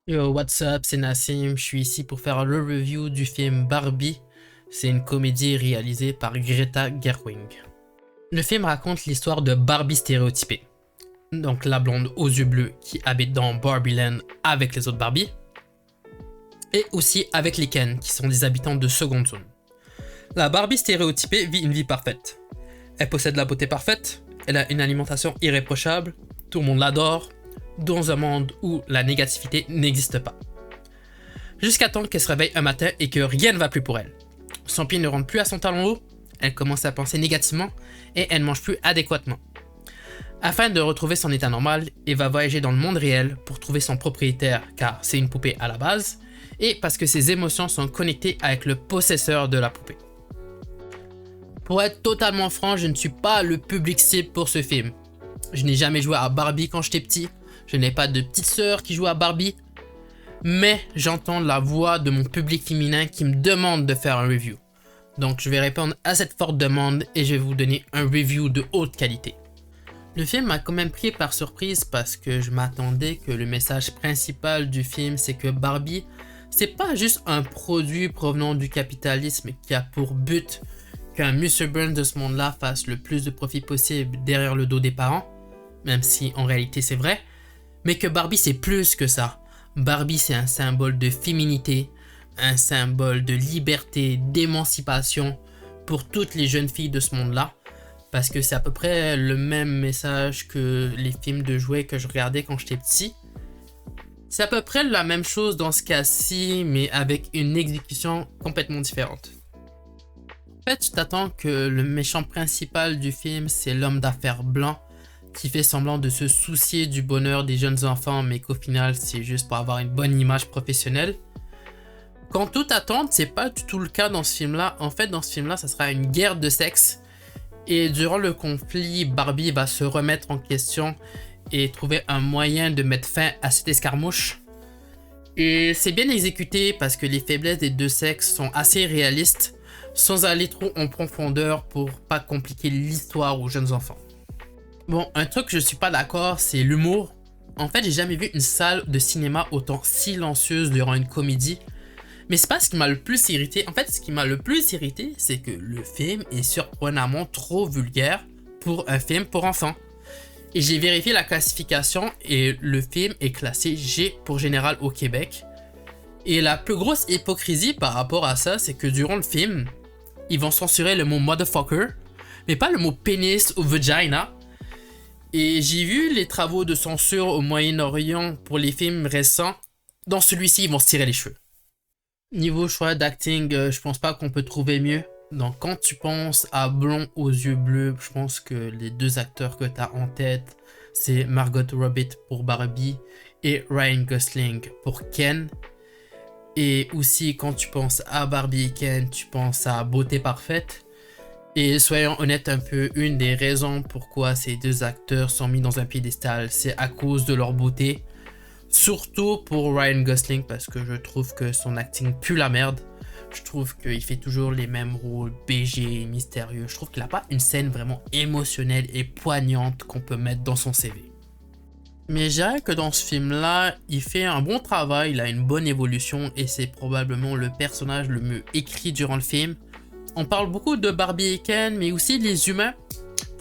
Yo, what's up, c'est Nassim, je suis ici pour faire le review du film Barbie. C'est une comédie réalisée par Greta Gerwig. Le film raconte l'histoire de Barbie stéréotypée. Donc la blonde aux yeux bleus qui habite dans Barbieland avec les autres Barbie. Et aussi avec les Ken qui sont des habitants de seconde zone. La Barbie stéréotypée vit une vie parfaite. Elle possède la beauté parfaite, elle a une alimentation irréprochable, tout le monde l'adore, dans un monde où la négativité n'existe pas. Jusqu'à temps qu'elle se réveille un matin et que rien ne va plus pour elle. Son pied ne rentre plus à son talon haut, elle commence à penser négativement et elle ne mange plus adéquatement. Afin de retrouver son état normal, elle va voyager dans le monde réel pour trouver son propriétaire car c'est une poupée à la base et parce que ses émotions sont connectées avec le possesseur de la poupée. Pour être totalement franc, je ne suis pas le public cible pour ce film. Je n'ai jamais joué à Barbie quand j'étais petit, je n'ai pas de petite sœur qui joue à Barbie, mais j'entends la voix de mon public féminin qui me demande de faire un review. Donc je vais répondre à cette forte demande et je vais vous donner un review de haute qualité. Le film m'a quand même pris par surprise parce que je m'attendais que le message principal du film c'est que Barbie, c'est pas juste un produit provenant du capitalisme qui a pour but qu'un Mr. Burns de ce monde-là fasse le plus de profit possible derrière le dos des parents, même si en réalité c'est vrai, mais que Barbie c'est plus que ça. Barbie c'est un symbole de féminité, un symbole de liberté, d'émancipation pour toutes les jeunes filles de ce monde-là, parce que c'est à peu près le même message que les films de jouets que je regardais quand j'étais petit. C'est à peu près la même chose dans ce cas-ci, mais avec une exécution complètement différente. En fait, tu t'attends que le méchant principal du film, c'est l'homme d'affaires blanc qui fait semblant de se soucier du bonheur des jeunes enfants, mais qu'au final, c'est juste pour avoir une bonne image professionnelle. Quand toute attente, c'est pas du tout le cas dans ce film-là. En fait, dans ce film-là, ça sera une guerre de sexe. Et durant le conflit, Barbie va se remettre en question et trouver un moyen de mettre fin à cette escarmouche. Et c'est bien exécuté parce que les faiblesses des deux sexes sont assez réalistes, sans aller trop en profondeur pour pas compliquer l'histoire aux jeunes enfants. Bon, un truc que je suis pas d'accord, c'est l'humour. En fait, j'ai jamais vu une salle de cinéma autant silencieuse durant une comédie. Mais c'est pas ce qui m'a le plus irrité. En fait, ce qui m'a le plus irrité, c'est que le film est surprenamment trop vulgaire pour un film pour enfants. Et j'ai vérifié la classification et le film est classé G pour général au Québec. Et la plus grosse hypocrisie par rapport à ça, c'est que durant le film, ils vont censurer le mot motherfucker, mais pas le mot pénis ou vagina. Et j'ai vu les travaux de censure au Moyen-Orient pour les films récents. Dans celui-ci, ils vont se tirer les cheveux. Niveau choix d'acting, je pense pas qu'on peut trouver mieux. Donc quand tu penses à blond aux yeux bleus, je pense que les deux acteurs que tu as en tête, c'est Margot Robbie pour Barbie et Ryan Gosling pour Ken. Et aussi quand tu penses à Barbie et Ken, tu penses à beauté parfaite. Et soyons honnêtes un peu, une des raisons pourquoi ces deux acteurs sont mis dans un piédestal, c'est à cause de leur beauté. Surtout pour Ryan Gosling parce que je trouve que son acting pue la merde. Je trouve qu'il fait toujours les mêmes rôles, BG, mystérieux. Je trouve qu'il n'a pas une scène vraiment émotionnelle et poignante qu'on peut mettre dans son CV. Mais je dirais que dans ce film-là, il fait un bon travail, il a une bonne évolution et c'est probablement le personnage le mieux écrit durant le film. On parle beaucoup de Barbie et Ken, mais aussi les humains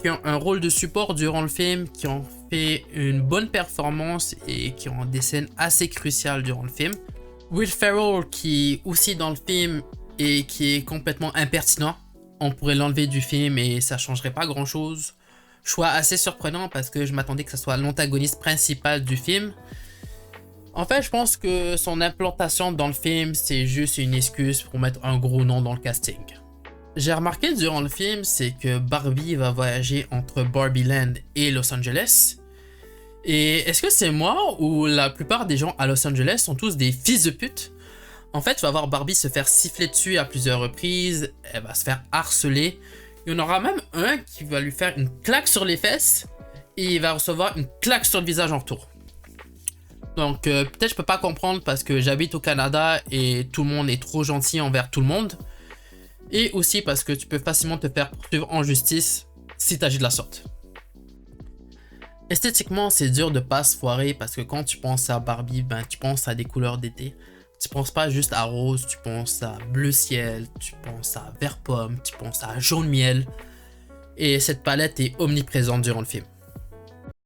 qui ont un rôle de support durant le film, qui ont fait une bonne performance et qui ont des scènes assez cruciales durant le film. Will Ferrell qui est aussi dans le film et qui est complètement impertinent. On pourrait l'enlever du film et ça changerait pas grand chose. Choix assez surprenant parce que je m'attendais que ce soit l'antagoniste principal du film. En fait, je pense que son implantation dans le film, c'est juste une excuse pour mettre un gros nom dans le casting. J'ai remarqué durant le film, c'est que Barbie va voyager entre Barbieland et Los Angeles. Et est-ce que c'est moi ou la plupart des gens à Los Angeles sont tous des fils de pute? En fait, tu vas voir Barbie se faire siffler dessus à plusieurs reprises, elle va se faire harceler. Il y en aura même un qui va lui faire une claque sur les fesses et il va recevoir une claque sur le visage en retour. Donc peut-être je peux pas comprendre parce que j'habite au Canada et tout le monde est trop gentil envers tout le monde. Et aussi parce que tu peux facilement te faire poursuivre en justice si tu agis de la sorte. Esthétiquement, c'est dur de pas se foirer parce que quand tu penses à Barbie, ben, tu penses à des couleurs d'été. Tu penses pas juste à rose, tu penses à bleu ciel, tu penses à vert pomme, tu penses à jaune miel. Et cette palette est omniprésente durant le film.